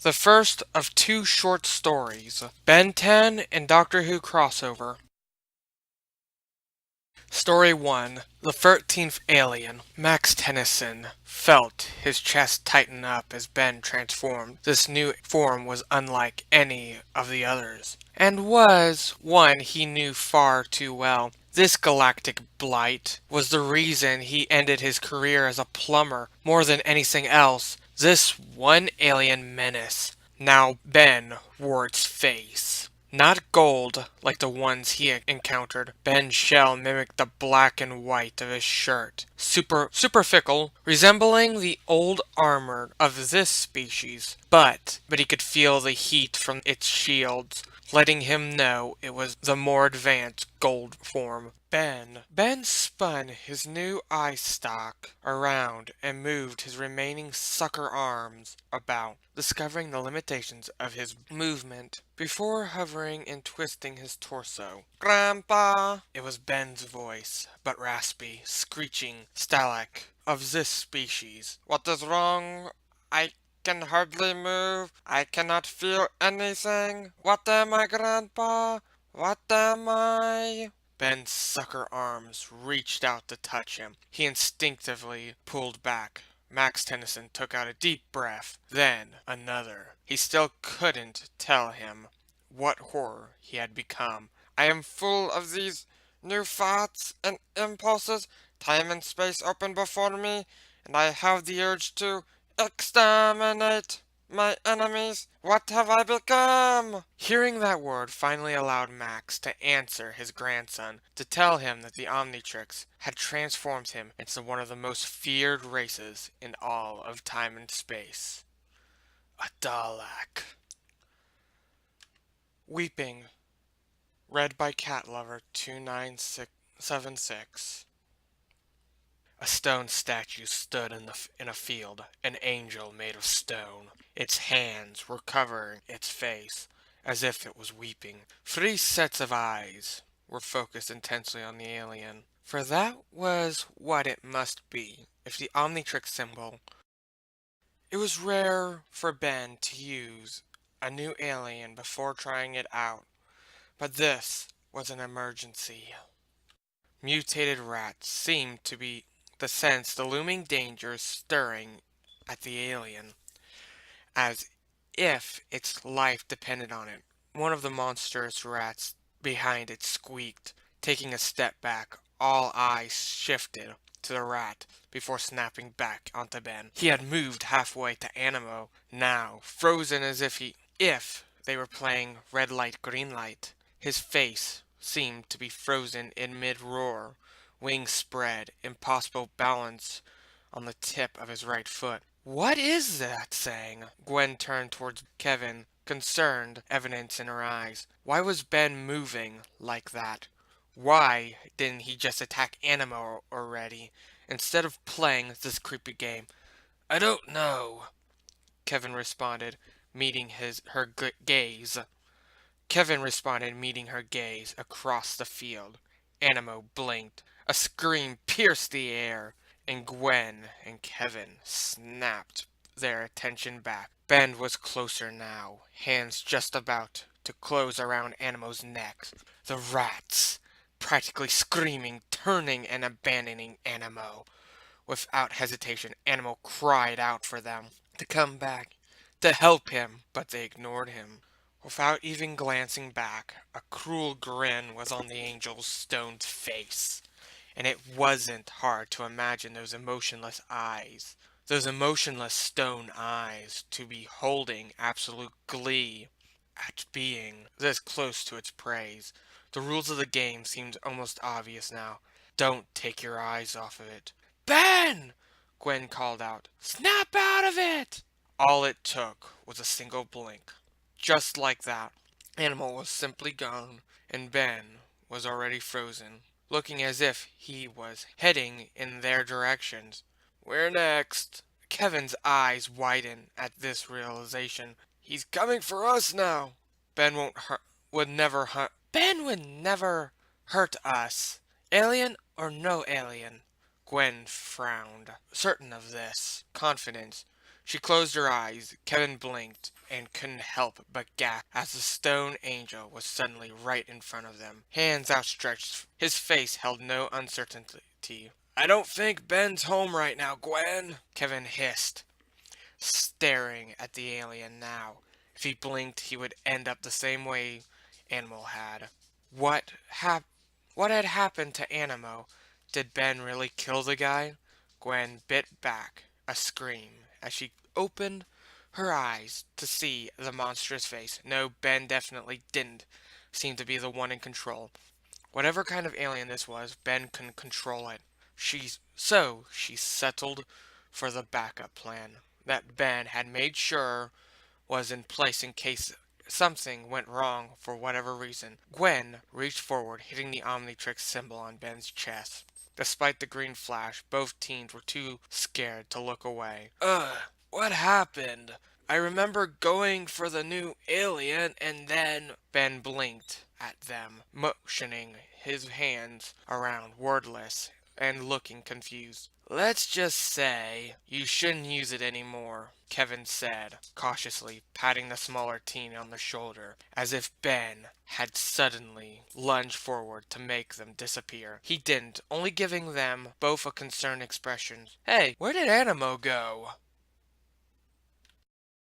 the first of two short stories, Ben 10 and Doctor Who crossover. Story 1. The 13th Alien. Max Tennyson felt his chest tighten up as Ben transformed. This new form was unlike any of the others, and was one he knew far too well. This galactic blight was the reason he ended his career as a plumber more than anything else. This one alien menace. Now Ben wore its face. Not gold, like the ones he had encountered. Ben's shell mimicked the black and white of his shirt. Super fickle, resembling the old armor of this species. But he could feel the heat from its shields, letting him know it was the more advanced gold form. Ben spun his new eye stalk around and moved his remaining sucker arms about, discovering the limitations of his movement before hovering and twisting his torso. Grandpa! It was Ben's voice, but raspy, screeching, Stalak of this species. What is wrong? I can hardly move. I cannot feel anything. What am I, Grandpa? What am I? Ben's sucker arms reached out to touch him. He instinctively pulled back. Max Tennyson took out a deep breath, then another. He still couldn't tell him what horror he had become. I am full of these new thoughts and impulses. Time and space open before me, and I have the urge to exterminate my enemies. What have I become? Hearing that word finally allowed Max to answer his grandson, to tell him that the Omnitrix had transformed him into one of the most feared races in all of time and space. A Dalek. Weeping. Read by CatLover2976. A stone statue stood in a field, an angel made of stone. Its hands were covering its face, as if it was weeping. 3 sets of eyes were focused intensely on the alien, for that was what it must be, if the Omnitrix symbol. It was rare for Ben to use a new alien before trying it out, but this was an emergency. Mutated rats seemed to be the sense the looming danger stirring at the alien, as if its life depended on it. One of the monstrous rats behind it squeaked, taking a step back. All eyes shifted to the rat before snapping back onto Ben. He had moved halfway to Animo, now frozen as if they were playing red light, green light. His face seemed to be frozen in mid-roar, wings spread, impossible balance on the tip of his right foot. What is that saying? Gwen turned towards Kevin, concerned evidence in her eyes. Why was Ben moving like that? Why didn't he just attack Animo already, instead of playing this creepy game? I don't know, Kevin responded, meeting her gaze. Kevin responded, meeting her gaze across the field. Animo blinked. A scream pierced the air, and Gwen and Kevin snapped their attention back. Ben was closer now, hands just about to close around Animo's neck. The rats, practically screaming, turning and abandoning Animo. Without hesitation, Animo cried out for them to come back, to help him, but they ignored him. Without even glancing back, a cruel grin was on the angel's stone face, and it wasn't hard to imagine those emotionless eyes, those emotionless stone eyes, to be holding absolute glee at being this close to its praise. The rules of the game seemed almost obvious now. Don't take your eyes off of it. Ben! Gwen called out. Snap out of it! All it took was a single blink. Just like that, Animo was simply gone, and Ben was already frozen, looking as if he was heading in their directions. Where next? Kevin's eyes widened at this realization. He's coming for us now. Ben would never hurt us. Alien or no alien? Gwen frowned, certain of this, confident. She closed her eyes. Kevin blinked and couldn't help but gasp as the stone angel was suddenly right in front of them, hands outstretched. His face held no uncertainty. I don't think Ben's home right now, Gwen, Kevin hissed, staring at the alien now. If he blinked, he would end up the same way Animal had. What hap- what had happened to Animo? Did Ben really kill the guy? Gwen bit back a scream as she opened her eyes to see the monstrous face. No, Ben definitely didn't seem to be the one in control. Whatever kind of alien this was, Ben couldn't control it. She settled for the backup plan that Ben had made sure was in place in case something went wrong for whatever reason. Gwen reached forward, hitting the Omnitrix symbol on Ben's chest. Despite the green flash, both teens were too scared to look away. Ugh, what happened? I remember going for the new alien and then Ben blinked at them, motioning his hands around, wordless and looking confused. Let's just say you shouldn't use it anymore, Kevin said, cautiously patting the smaller teen on the shoulder, as if Ben had suddenly lunged forward to make them disappear. He didn't, only giving them both a concerned expression. Hey, where did Animo go?